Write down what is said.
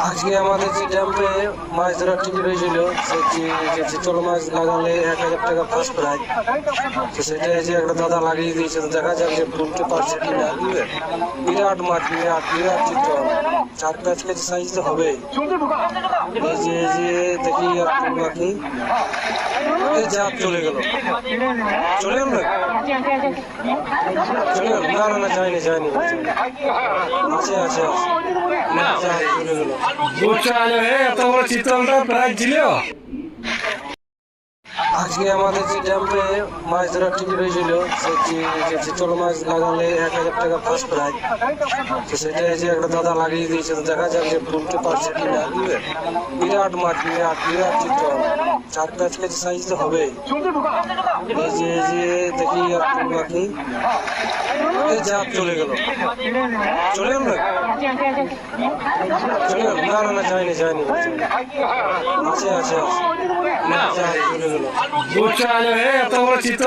আজকে আমাদের যে ড্যাম্পে মাছ ধরার টিকিট হয়েছিল যে চিতল মাছ লাগালে 1000 টাকা ফার্স্ট প্রাইজ, তো সেটা যে একটা দাদা লাগিয়ে দিয়েছে, তো দেখা যাক যে তুলতে পারছে কিনা। বুঝলেন, বিরাট মাছ, বিরাট বিরাট চিতল, 4-5 কেজি সাইজ তো হবে। এই যে দেখি আর বাকি চাপ চলে গেল, চলে গেল না, চলে গেল, না না না, যায়নি যায়নি, আছে আছে আছে, চলে গেল। এত বড় চিতলটা প্রায় ছিল। আজকে আমাদের যে ড্যাম্পে মাছ ধরার টিকিট হয়েছিল যে চিতল মাছ লাগালে 1000 টাকা ফার্স্ট প্রাইজ, তো সেটা যে একটা দাদা লাগিয়ে দিয়েছে, তো দেখা যাক যে তুলতে পারছে কিনা। বুঝলেন, বিরাট মাছ, বিরাট বিরাট চিতল, 4-5 কেজি সাইজ তো হবে। এই যে দেখি আর বাকি চাপ চলে গেল, চলে গেল না, চলে গেল, না না না, যায়নি যায়নি, আছে আছে আছে, চলে গেল। এত বড় চিতল।